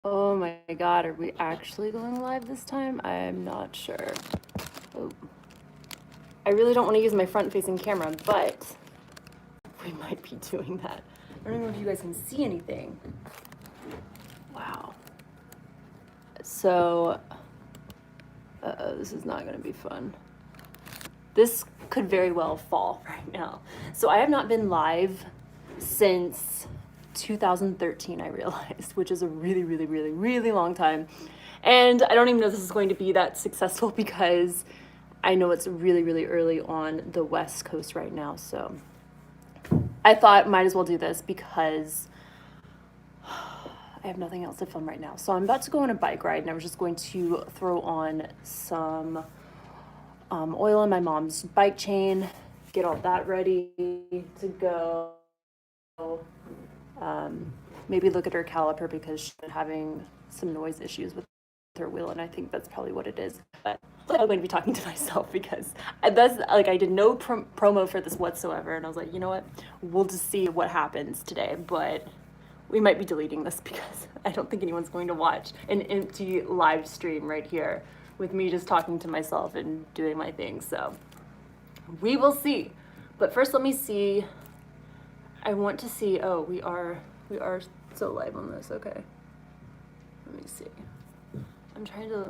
Oh my God, are we actually going live this time? I'm not sure. Oh. I really don't want to use my front-facing camera, but we might be doing that. I don't know if you guys can see anything. Wow. So, this is not going to be fun. This could very well fall right now. So I have not been live since 2013, I realized, which is a really, really, really, really long time. And I don't even know if this is going to be that successful because I know it's really, really early on the West Coast right now. So I thought might as well do this because I have nothing else to film right now. So I'm about to go on a bike ride and I was just going to throw on some oil in my mom's bike chain, get all that ready to go. Maybe look at her caliper because she's been having some noise issues with her wheel, and I think that's probably what it is. But I'm going to be talking to myself because that's like I did no promo for this whatsoever, and I was like, you know what, we'll just see what happens today. But we might be deleting this because I don't think anyone's going to watch an empty live stream right here with me just talking to myself and doing my thing. So we will see. But first, let me see. I want to see. Oh, we are so live on this. Okay. Let me see. I'm trying to.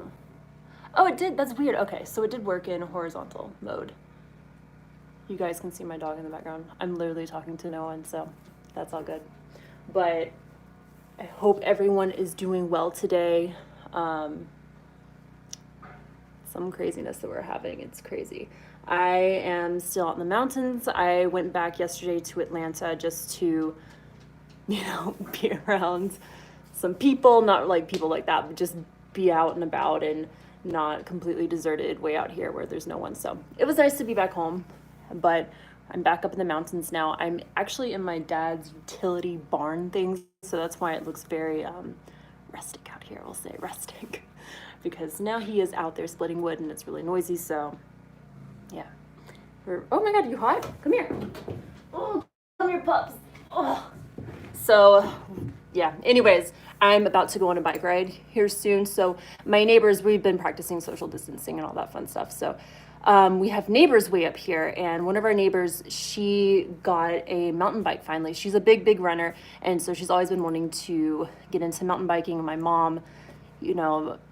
Oh, it did. That's weird. Okay, so it did work in horizontal mode. You guys can see my dog in the background. I'm literally talking to no one, so that's all good. But I hope everyone is doing well today. Some craziness that we're having. It's crazy. I am still out in the mountains. I went back yesterday to Atlanta just to, be around some people, not like people like that, but just be out and about and not completely deserted way out here where there's no one. So it was nice to be back home, but I'm back up in the mountains now. I'm actually in my dad's utility barn things, so that's why it looks very rustic out here. We'll say rustic because now he is out there splitting wood and it's really noisy. So yeah. Oh my God, are you hot? Come here. Oh, come here, pups. Oh. So yeah, anyways, I'm about to go on a bike ride here soon. So my neighbors, we've been practicing social distancing and all that fun stuff. So we have neighbors way up here, and one of our neighbors, she got a mountain bike finally. She's a big, big runner, and so she's always been wanting to get into mountain biking. And my mom,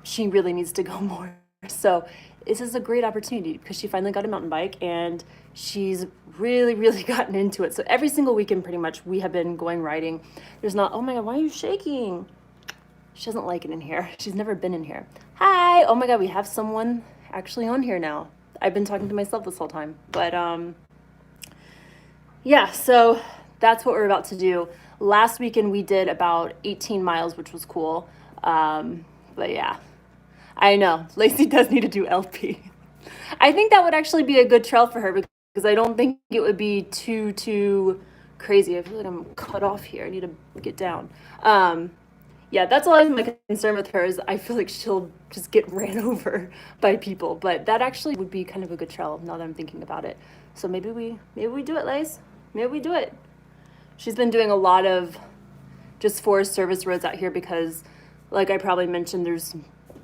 she really needs to go more. So this is a great opportunity because she finally got a mountain bike and she's really, really gotten into it. So every single weekend, pretty much, we have been going riding. There's not, oh my God, why are you shaking? She doesn't like it in here. She's never been in here. Hi. Oh my God, we have someone actually on here now. I've been talking to myself this whole time. But yeah, so that's what we're about to do. Last weekend we did about 18 miles, which was cool. But yeah, I know Lacey does need to do LP. I think that would actually be a good trail for her because I don't think it would be too crazy. I feel like I'm cut off here. I need to get down. Yeah, that's always my concern with her is I feel like she'll just get ran over by people. But that actually would be kind of a good trail now that I'm thinking about it. So maybe we do it, Lace. Maybe we do it. She's been doing a lot of just Forest Service roads out here because, like I probably mentioned, there's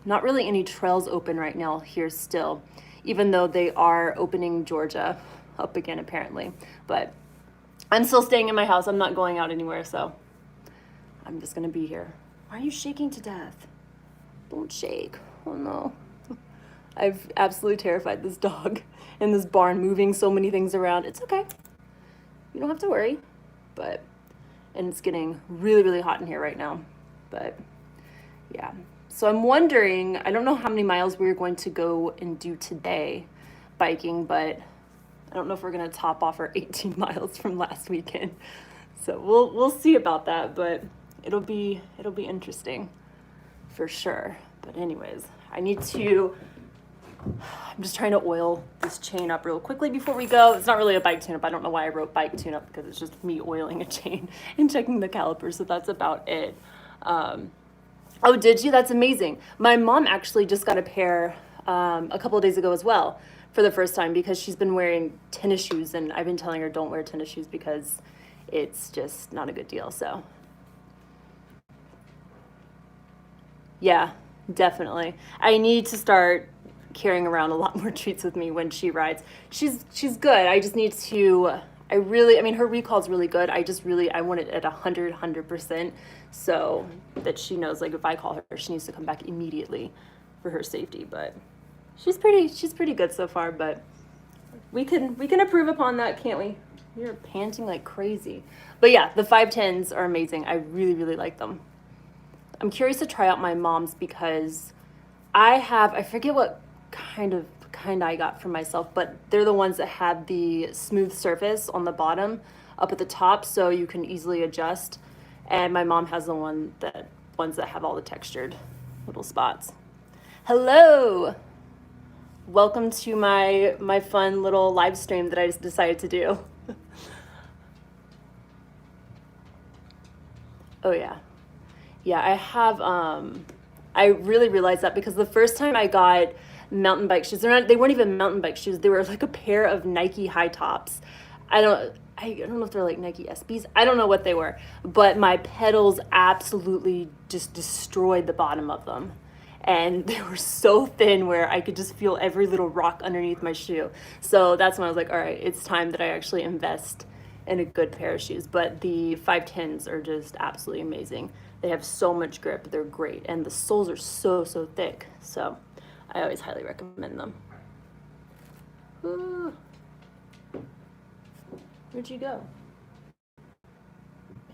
not really any trails open right now here still, even though they are opening Georgia up again apparently. But I'm still staying in my house. I'm not going out anywhere, so I'm just gonna be here. Why are you shaking to death? Don't shake. Oh no. I've absolutely terrified this dog in this barn, moving so many things around. It's okay. You don't have to worry. And it's getting really, really hot in here right now. But yeah. So I'm wondering, I don't know how many miles we're going to go and do today biking, but I don't know if we're going to top off our 18 miles from last weekend. So we'll see about that, but it'll be interesting for sure. But anyways, I'm just trying to oil this chain up real quickly before we go. It's not really a bike tune-up. I don't know why I wrote bike tune-up because it's just me oiling a chain and checking the caliper. So that's about it. Oh, did you? That's amazing. My mom actually just got a pair a couple of days ago as well for the first time because she's been wearing tennis shoes, and I've been telling her don't wear tennis shoes because it's just not a good deal. So Yeah, definitely. I need to start carrying around a lot more treats with me when she rides. She's good. I just need to. I mean, her recall's really good. I want it at 100%, so that she knows, like, if I call her, she needs to come back immediately for her safety. But she's pretty good so far. But we can improve upon that, can't we? You're panting like crazy. But yeah, the 510s are amazing. I really like them. I'm curious to try out my mom's because I forget what kind I got for myself, but they're the ones that have the smooth surface on the bottom up at the top so you can easily adjust. And my mom has the ones that have all the textured little spots. Hello. Welcome to my fun little live stream that I just decided to do. Oh yeah. Yeah, I have I really realized that because the first time I got mountain bike shoes, they weren't even mountain bike shoes. They were like a pair of Nike high tops. I don't know if they're like Nike SBs. I don't know what they were, but my pedals absolutely just destroyed the bottom of them. And they were so thin where I could just feel every little rock underneath my shoe. So that's when I was like, all right, it's time that I actually invest in a good pair of shoes. But the 510s are just absolutely amazing. They have so much grip. They're great. And the soles are so thick. So I always highly recommend them. Ooh. Where'd you go?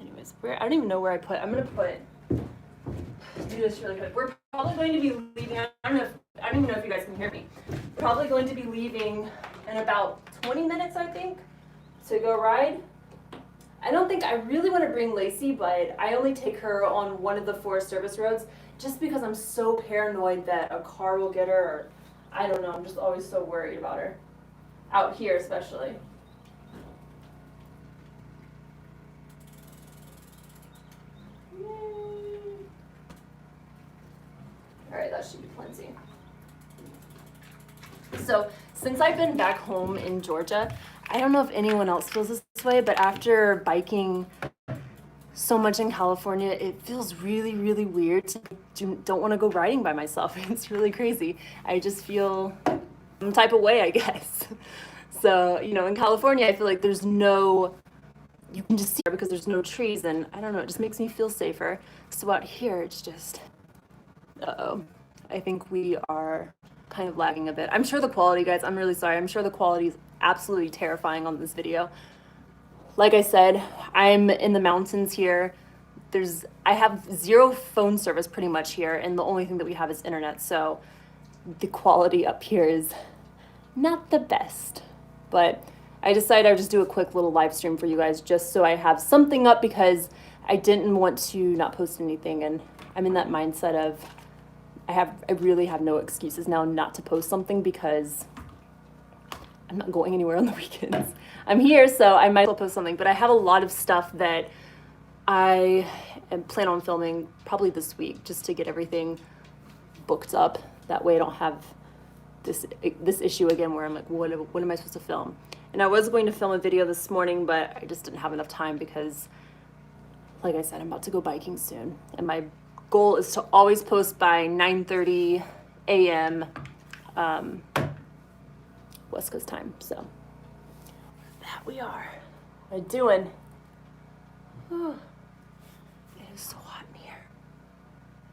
Anyways, I don't even know where I'm going to do this really quick. We're probably going to be leaving. I don't even know if you guys can hear me. We're probably going to be leaving in about 20 minutes, I think, to go ride. I don't think I really want to bring Lacey, but I only take her on one of the 4 service roads just because I'm so paranoid that a car will get her, or I don't know, I'm just always so worried about her. Out here especially. Alright, that should be plenty. So, since I've been back home in Georgia, I don't know if anyone else feels this way, but after biking so much in California, it feels really weird to don't want to go riding by myself. It's really crazy. I just feel some type of way, I guess. So, in California, I feel like you can just see her because there's no trees, and I don't know, it just makes me feel safer. So out here, it's just, I think we are kind of lagging a bit. I'm sure the quality, guys, I'm really sorry. I'm sure the quality is absolutely terrifying on this video. Like I said, I'm in the mountains here. I have 0 phone service pretty much here, and the only thing that we have is internet, so the quality up here is not the best. But I decided I would just do a quick little live stream for you guys just so I have something up because I didn't want to not post anything, and I'm in that mindset of I really have no excuses now not to post something because I'm not going anywhere on the weekends. I'm here, so I might as well post something, but I have a lot of stuff that I plan on filming probably this week just to get everything booked up. That way I don't have this issue again where I'm like, what am I supposed to film? And I was going to film a video this morning, but I just didn't have enough time because, like I said, I'm about to go biking soon. And my goal is to always post by 9:30 a.m. West Coast time. So that we are. What are you doing? Oh, it is so hot in here.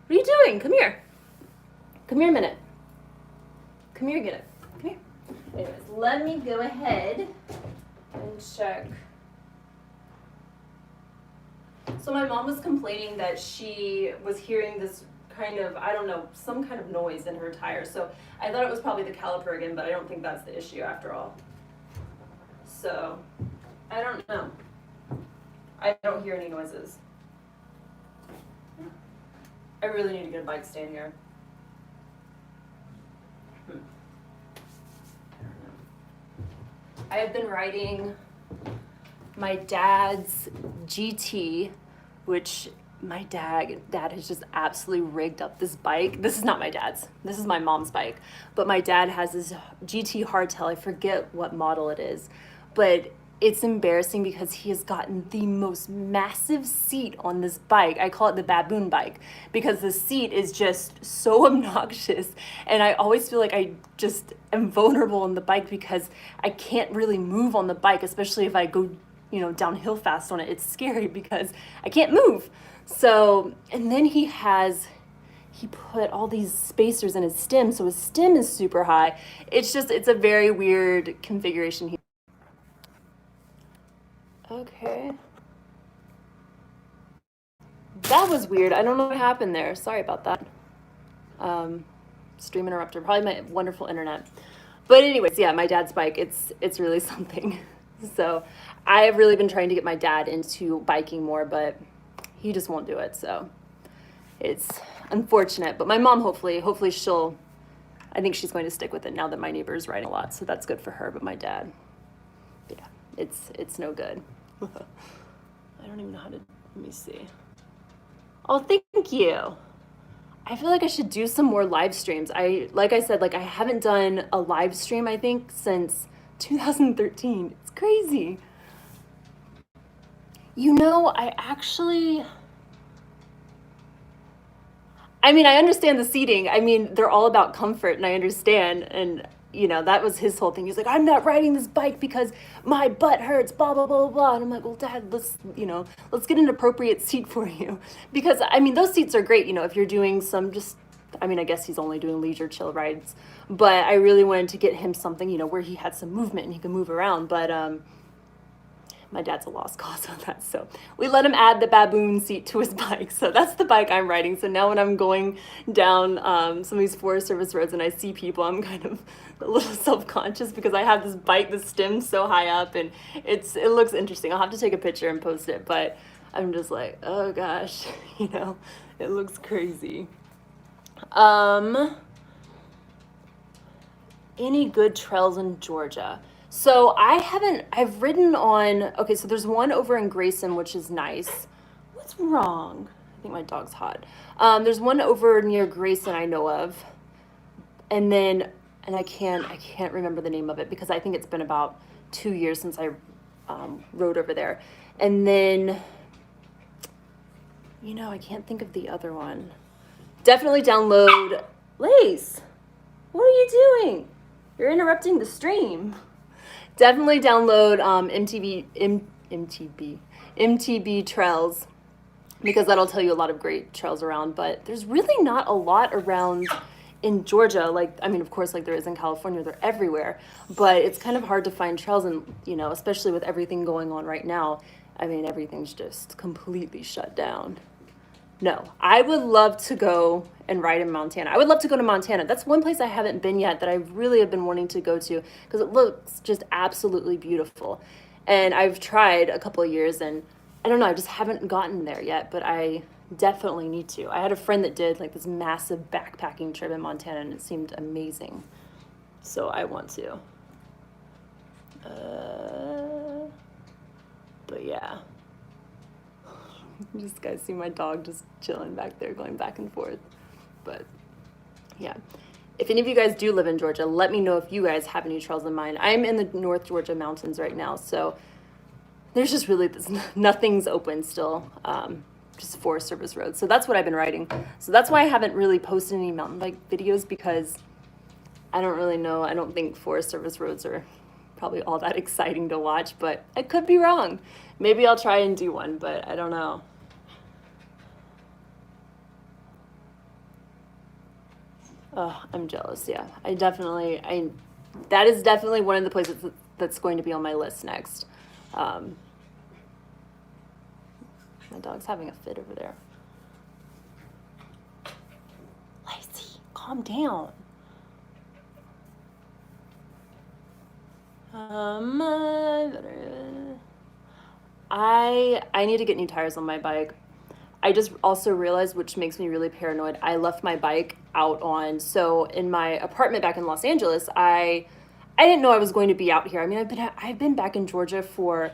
What are you doing? Come here. Come here a minute. Come here, get it. Come here. Anyways, let me go ahead and check. So my mom was complaining that she was hearing this kind of, I don't know, some kind of noise in her tire. So I thought it was probably the caliper again, but I don't think that's the issue after all. So I don't know. I don't hear any noises. I really need to get a bike stand here. I have been riding my dad's GT, which my dad has just absolutely rigged up this bike. This is not my dad's. This is my mom's bike. But my dad has this GT hardtail. I forget what model it is. But it's embarrassing because he has gotten the most massive seat on this bike. I call it the baboon bike because the seat is just so obnoxious. And I always feel like I just am vulnerable on the bike because I can't really move on the bike, especially if I go, downhill fast on it. It's scary because I can't move. So, and then he put all these spacers in his stem, so his stem is super high. It's a very weird configuration here. Okay. That was weird. I don't know what happened there. Sorry about that. Stream interrupter. Probably my wonderful internet. But anyways, yeah, my dad's bike, it's really something. So I have really been trying to get my dad into biking more, but he just won't do it. So it's unfortunate. But my mom, hopefully I think she's going to stick with it now that my neighbor's riding a lot. So that's good for her. But my dad, yeah, it's no good. I don't even know how to, let me see. Oh, thank you. I feel like I should do some more live streams. Like I said, I haven't done a live stream, I think, since 2013. It's crazy. I understand the seating. They're all about comfort, and I understand. And, that was his whole thing. He's like, I'm not riding this bike because my butt hurts, blah, blah, blah, blah. And I'm like, well, Dad, let's get an appropriate seat for you. Because, those seats are great, if you're doing some I guess he's only doing leisure chill rides. But I really wanted to get him something, where he had some movement and he could move around. But my dad's a lost cause on that. So we let him add the baboon seat to his bike. So that's the bike I'm riding. So now when I'm going down some of these Forest Service roads and I see people, I'm kind of a little self-conscious because I have this bike, the stem's so high up, and it looks interesting. I'll have to take a picture and post it, but I'm just like, oh gosh, it looks crazy. Any good trails in Georgia? So I've ridden on, okay, so there's one over in Grayson, which is nice. What's wrong? I think my dog's hot. There's one over near Grayson I know of. And I can't remember the name of it because I think it's been about 2 years since I rode over there. And then, I can't think of the other one. Definitely download, Lace, what are you doing? You're interrupting the stream. Definitely download MTB trails because that'll tell you a lot of great trails around. But there's really not a lot around in Georgia. Of course, like there is in California, they're everywhere. But it's kind of hard to find trails, and especially with everything going on right now. Everything's just completely shut down. No, I would love to go and ride in Montana. I would love to go to Montana. That's one place I haven't been yet that I really have been wanting to go to because it looks just absolutely beautiful. And I've tried a couple of years and I don't know, I just haven't gotten there yet, but I definitely need to. I had a friend that did this massive backpacking trip in Montana and it seemed amazing. So I want to. But yeah. You just guys see my dog just chilling back there, going back and forth. But yeah, if any of you guys do live in Georgia, let me know if you guys have any trails in mind. I'm in the North Georgia mountains right now, so there's just really nothing's open still, just Forest Service roads. So that's what I've been riding. So that's why I haven't really posted any mountain bike videos because I don't really know. I don't think Forest Service roads are probably all that exciting to watch, but I could be wrong. Maybe I'll try and do one, but I don't know. Oh, I'm jealous. Yeah, that is definitely one of the places that's going to be on my list next. My dog's having a fit over there. Lacey, calm down. I need to get new tires on my bike. I just also realized, which makes me really paranoid, I left my bike out on, so in my apartment back in Los Angeles, I didn't know I was going to be out here. I've been back in Georgia for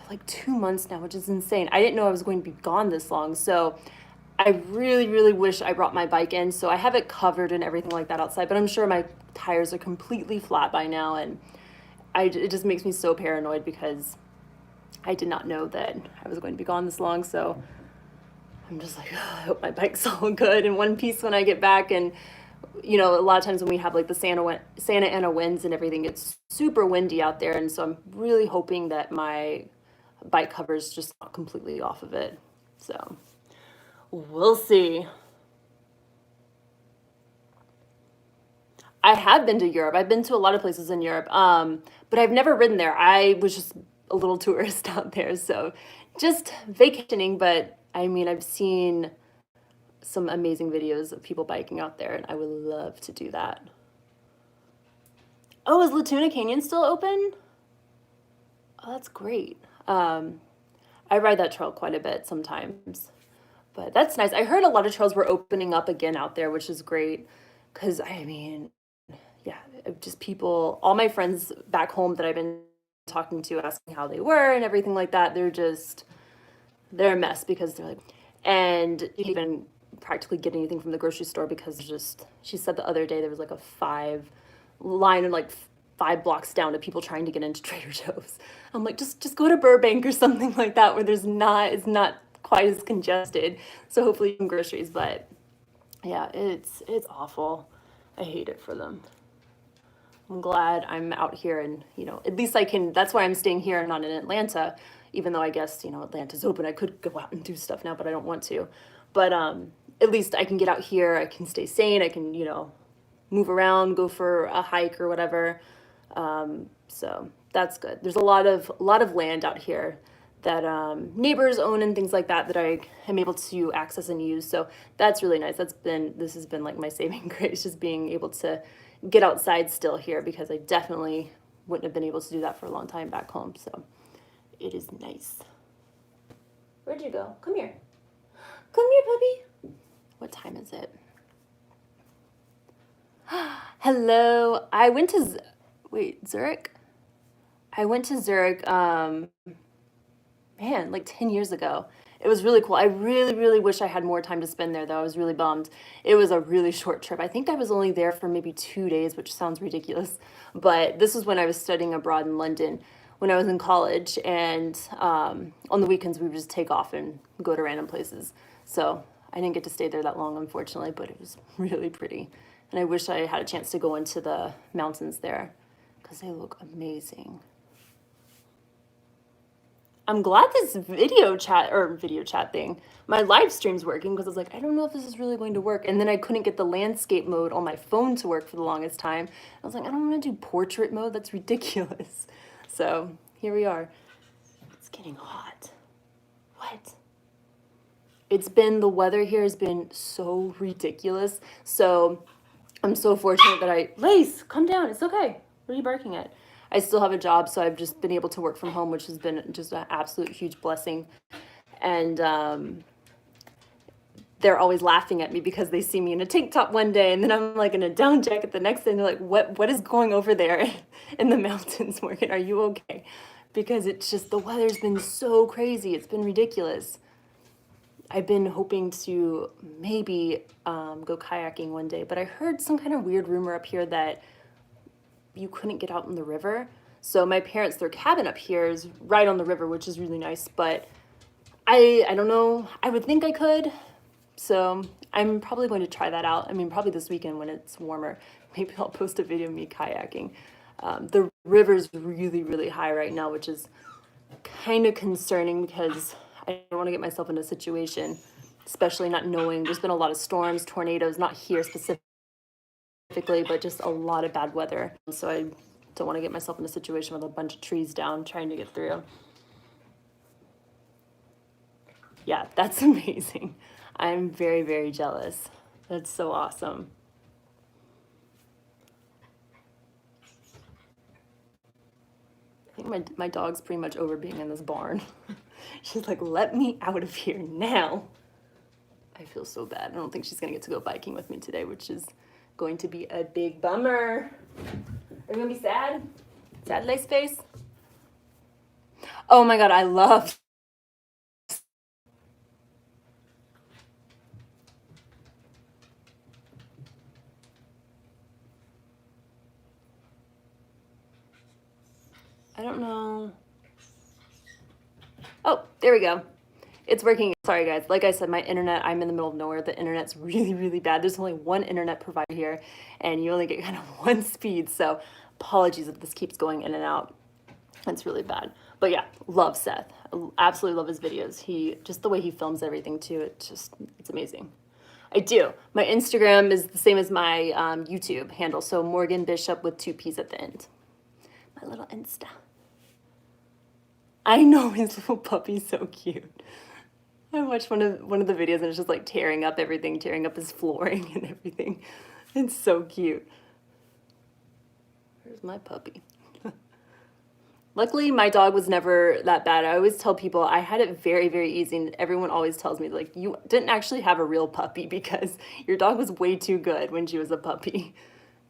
like 2 months now, which is insane. I didn't know I was going to be gone this long, so I really, really wish I brought my bike in, so I have it covered and everything like that outside, but I'm sure my tires are completely flat by now, and it just makes me so paranoid because I did not know that I was going to be gone this long. So I'm just like, oh, I hope my bike's all good in one piece when I get back. And, you know, a lot of times when we have like the Santa Ana winds and everything, it's super windy out there. And so I'm really hoping that my bike cover's just not completely off of it. So we'll see. I have been to Europe. I've been to a lot of places in Europe, but I've never ridden there. I was just a little tourist out there, so just vacationing. But I mean, I've seen some amazing videos of people biking out there, and I would love to do that. Oh, is Latuna Canyon still open? Oh, that's great. I ride that trail quite a bit sometimes, but that's nice. I heard a lot of trails were opening up again out there, which is great. Because I mean, yeah, just people, all my friends back home that I've been talking to, asking how they were and everything like that, they're a mess because they're like, and even practically get anything from the grocery store because just, she said the other day there was like a 5 line and like 5 blocks down of people trying to get into Trader Joe's. I'm like, just go to Burbank or something like that where it's not quite as congested. So hopefully some groceries, but yeah, it's awful. I hate it for them. I'm glad I'm out here and, you know, at least I can, that's why I'm staying here and not in Atlanta, even though I guess, you know, Atlanta's open. I could go out and do stuff now, but I don't want to. But at least I can get out here. I can stay sane. I can, you know, move around, go for a hike or whatever. So that's good. There's a lot of land out here that neighbors own and things like that that I am able to access and use. So that's really nice. This has been like my saving grace, just being able to get outside still here because I definitely wouldn't have been able to do that for a long time back home. So it is nice. Where'd you go? Come here. Come here, puppy. What time is it? Hello. I went to Zurich. I went to Zurich, like 10 years ago. It was really cool. I really, really wish I had more time to spend there, though. I was really bummed. It was a really short trip. I think I was only there for maybe 2 days, which sounds ridiculous. But this was when I was studying abroad in London when I was in college. And on the weekends, we would just take off and go to random places. So I didn't get to stay there that long, unfortunately, but it was really pretty. And I wish I had a chance to go into the mountains there because they look amazing. I'm glad this video chat thing, my live stream's working because I was like, I don't know if this is really going to work. And then I couldn't get the landscape mode on my phone to work for the longest time. I was like, I don't want to do portrait mode. That's ridiculous. So here we are. It's getting hot. What? The weather here has been so ridiculous. So I'm so fortunate that Lace, come down. It's okay. What are you barking at? I still have a job, so I've just been able to work from home, which has been just an absolute huge blessing. And they're always laughing at me because they see me in a tank top one day, and then I'm like in a down jacket the next day, and they're like, what is going over there in the mountains, Morgan? Are you okay? Because it's just, the weather's been so crazy. It's been ridiculous. I've been hoping to maybe go kayaking one day, but I heard some kind of weird rumor up here that you couldn't get out in the river. So my parents, their cabin up here is right on the river, which is really nice, but I don't know. I would think I could. So I'm probably going to try that out. I mean, probably this weekend when it's warmer. Maybe I'll post a video of me kayaking. The river's really, really high right now, which is kind of concerning because I don't want to get myself in a situation, especially not knowing. There's been a lot of storms, tornadoes, not here specifically, but just a lot of bad weather. So I don't want to get myself in a situation with a bunch of trees down trying to get through. Yeah, that's amazing. I'm very, very jealous. That's so awesome. I think my dog's pretty much over being in this barn. She's like, let me out of here now. I feel so bad. I don't think she's going to get to go biking with me today, which is going to be a big bummer. Are you going to be sad? Sad lace face? Oh my God, I love I don't know. Oh, there we go. It's working. Sorry, guys. Like I said, my internet, I'm in the middle of nowhere. The internet's really, really bad. There's only one internet provider here, and you only get kind of one speed. So apologies if this keeps going in and out. It's really bad. But yeah, love Seth. I absolutely love his videos. Just the way he films everything too, it's amazing. I do. My Instagram is the same as my YouTube handle. So Morgan Bishop with 2 P's at the end. My little Insta. I know, his little puppy's so cute. I watched one of the videos and it's just like tearing up everything, tearing up his flooring and everything. It's so cute. Where's my puppy? Luckily, my dog was never that bad. I always tell people I had it very, very easy. And everyone always tells me, like, you didn't actually have a real puppy because your dog was way too good when she was a puppy.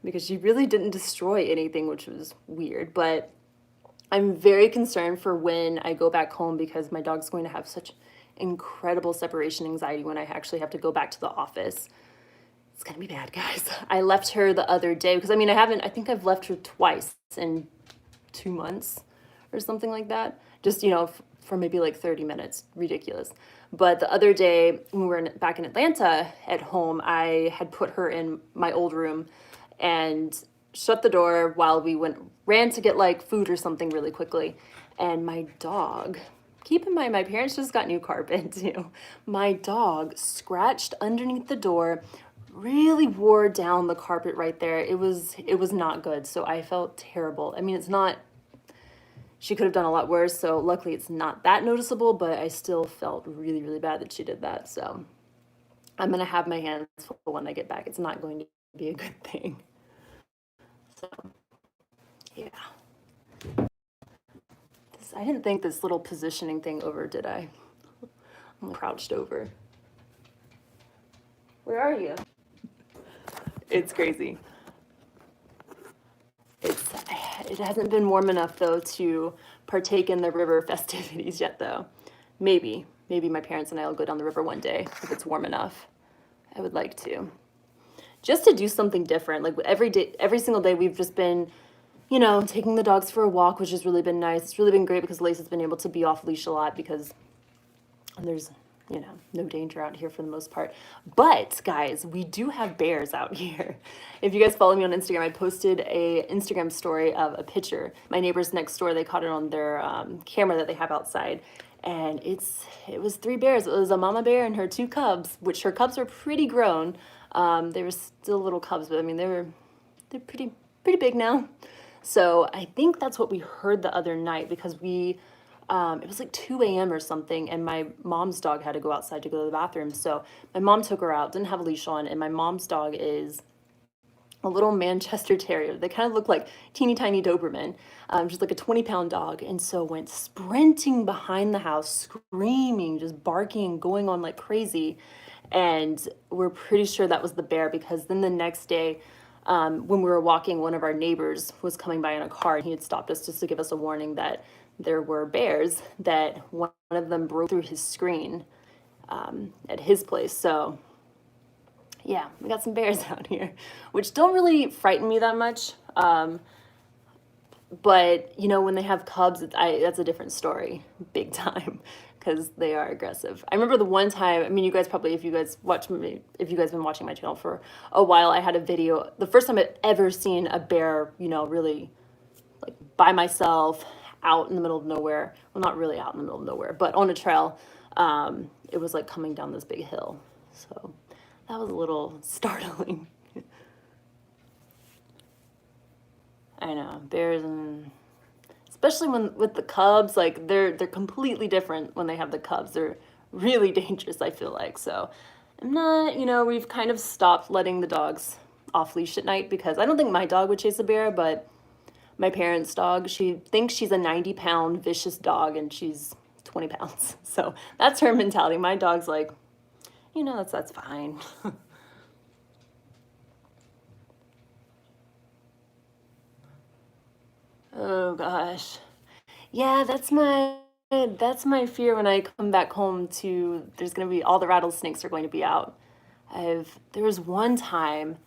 Because she really didn't destroy anything, which was weird. But I'm very concerned for when I go back home because my dog's going to have such incredible separation anxiety when I actually have to go back to the office. It's gonna be bad, guys. I left her the other day because I think I've left her twice in 2 months or something like that. Just, for maybe like 30 minutes. Ridiculous. But the other day when we were back in Atlanta at home, I had put her in my old room and shut the door while we ran to get like food or something really quickly. And my dog, keep in mind, my parents just got new carpet too. My dog scratched underneath the door, really wore down the carpet right there. It was not good. So I felt terrible. I mean, she could have done a lot worse. So luckily it's not that noticeable, but I still felt really, really bad that she did that. So I'm going to have my hands full when I get back. It's not going to be a good thing. So, yeah. I didn't think this little positioning thing over, did I? I'm crouched over. Where are you? It's crazy. It hasn't been warm enough, though, to partake in the river festivities yet, though. Maybe my parents and I will go down the river one day if it's warm enough. I would like to. Just to do something different. Like every single day we've just been, taking the dogs for a walk, which has really been nice. It's really been great because Lace's been able to be off leash a lot because there's, no danger out here for the most part. But guys, we do have bears out here. If you guys follow me on Instagram, I posted a Instagram story of a picture. My neighbors next door, they caught it on their camera that they have outside. And it was 3 bears. It was a mama bear and her 2 cubs, which her cubs are pretty grown. They were still little cubs, but I mean, they're pretty big now. So I think that's what we heard the other night because it was like 2 a.m. or something, and my mom's dog had to go outside to go to the bathroom. So my mom took her out, didn't have a leash on, and my mom's dog is a little Manchester Terrier. They kind of look like teeny tiny Doberman, just like a 20-pound dog. And so went sprinting behind the house, screaming, just barking, going on like crazy. And we're pretty sure that was the bear because then the next day, when we were walking, one of our neighbors was coming by in a car and he had stopped us just to give us a warning that there were bears, that one of them broke through his screen at his place. So yeah, we got some bears out here, which don't really frighten me that much. But when they have cubs, that's a different story, big time, because they are aggressive. I remember the one time, I mean, you guys probably, if you guys been watching my channel for a while, I had a video, the first time I'd ever seen a bear, really like by myself out in the middle of nowhere. Well, not really out in the middle of nowhere, but on a trail. It was like coming down this big hill. So that was a little startling. I know, bears, and especially with the cubs, like they're completely different when they have the cubs. They're really dangerous, I feel like. So I'm not, we've kind of stopped letting the dogs off leash at night because I don't think my dog would chase a bear, but my parents' dog, she thinks she's a 90-pound vicious dog and she's 20 pounds. So that's her mentality. My dog's like, that's fine. Oh gosh. Yeah, that's my fear when I come back home there's going to be all the rattlesnakes are going to be out. There was one time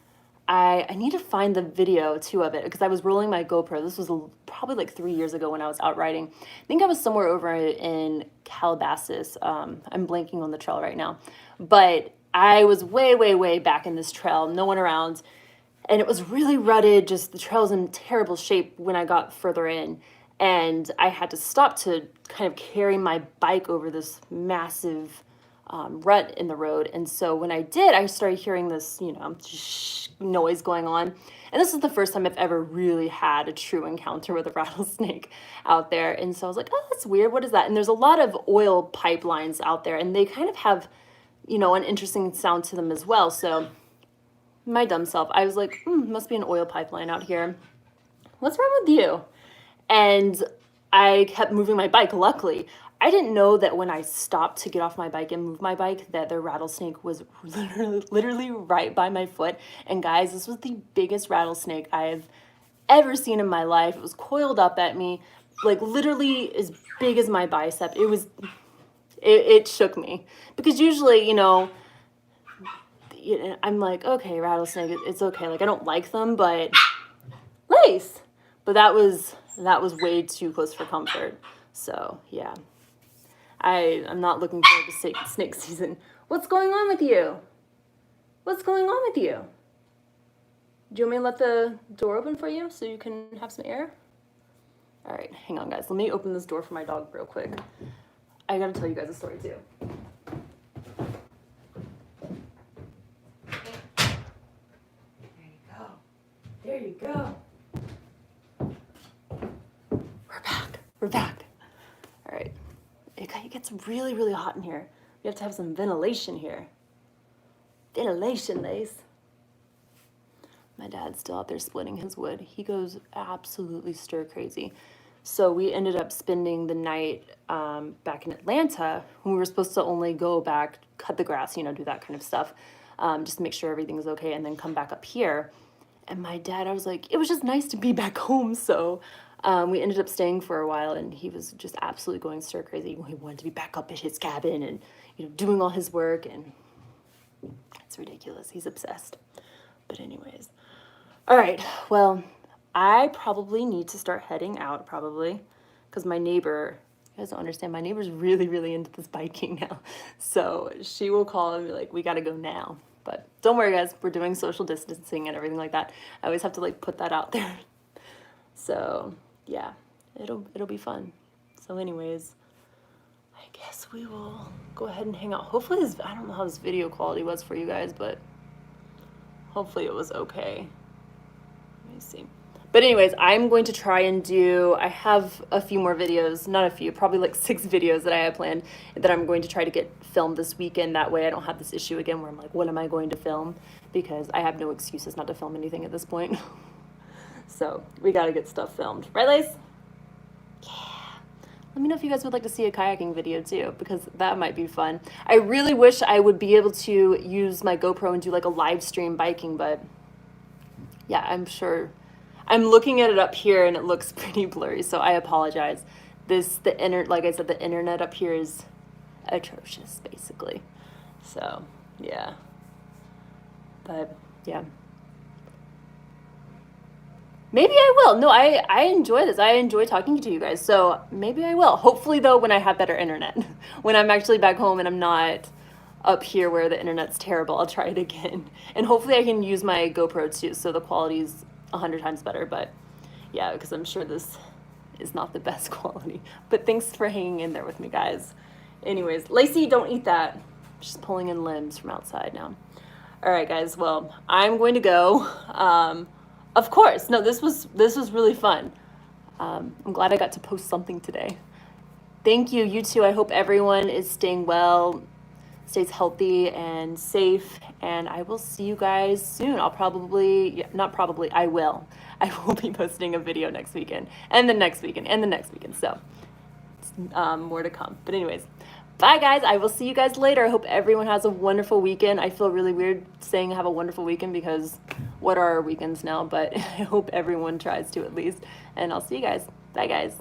I need to find the video too of it because I was rolling my GoPro. This was probably like 3 years ago when I was out riding. I think I was somewhere over in Calabasas. I'm blanking on the trail right now, but I was way, way, way back in this trail, no one around. And it was really rutted, just the trail's in terrible shape when I got further in. And I had to stop to kind of carry my bike over this massive rut in the road. And so when I did, I started hearing this, noise going on. And this is the first time I've ever really had a true encounter with a rattlesnake out there. And so I was like, oh, that's weird. What is that? And there's a lot of oil pipelines out there, and they kind of have, an interesting sound to them as well. So my dumb self, I was like, must be an oil pipeline out here. What's wrong with you? And I kept moving my bike. Luckily, I didn't know that when I stopped to get off my bike and move my bike, that the rattlesnake was literally right by my foot. And guys, this was the biggest rattlesnake I've ever seen in my life. It was coiled up at me, like literally as big as my bicep. It shook me because usually, I'm like, okay, rattlesnake, it's okay. Like I don't like them, but Lace. But that was way too close for comfort. So yeah. I'm not looking forward to snake season. What's going on with you? What's going on with you? Do you want me to let the door open for you so you can have some air? All right, hang on, guys. Let me open this door for my dog real quick. I gotta tell you guys a story too. There you go. We're back. All right. It gets really, really hot in here. We have to have some ventilation here. Ventilation, Lace. My dad's still out there splitting his wood. He goes absolutely stir crazy. So we ended up spending the night back in Atlanta when we were supposed to only go back, cut the grass, do that kind of stuff, just to make sure everything's okay, and then come back up here. And my dad, I was like, it was just nice to be back home. So we ended up staying for a while, and he was just absolutely going stir crazy. He wanted to be back up at his cabin and, doing all his work, and it's ridiculous. He's obsessed. But anyways, all right. Well, I probably need to start heading out because my neighbor, you guys don't understand, my neighbor's really, really into this biking now. So she will call and be like, we got to go now. But don't worry, guys, we're doing social distancing and everything like that. I always have to put that out there. So yeah, it'll be fun. So anyways, I guess we will go ahead and hang out. Hopefully I don't know how this video quality was for you guys, but hopefully it was okay. Let me see. But anyways, I'm going to try and I have a few more videos, not a few, probably like 6 videos that I have planned that I'm going to try to get filmed this weekend. That way I don't have this issue again where I'm like, what am I going to film? Because I have no excuses not to film anything at this point. So we got to get stuff filmed. Right, Lace? Yeah. Let me know if you guys would like to see a kayaking video too, because that might be fun. I really wish I would be able to use my GoPro and do like a live stream biking, but yeah, I'm sure. I'm looking at it up here and it looks pretty blurry, so I apologize. Like I said, the internet up here is atrocious, basically. So, yeah. But, yeah. Maybe I will. No, I enjoy this. I enjoy talking to you guys, so maybe I will. Hopefully, though, when I have better internet. When I'm actually back home and I'm not up here where the internet's terrible, I'll try it again. And hopefully I can use my GoPro too, so the quality's 100 times better. But yeah, because I'm sure this is not the best quality. But thanks for hanging in there with me, guys. Anyways, Lacey, don't eat that. She's pulling in limbs from outside now. All right, guys. Well, I'm going to go. Of course. No, this was really fun. I'm glad I got to post something today. Thank you. You too. I hope everyone is staying well, stays healthy and safe, and I will see you guys soon. I will. I will be posting a video next weekend, and the next weekend, and the next weekend. So, more to come. But anyways, bye guys. I will see you guys later. I hope everyone has a wonderful weekend. I feel really weird saying have a wonderful weekend because what are our weekends now? But I hope everyone tries to at least. And I'll see you guys. Bye guys.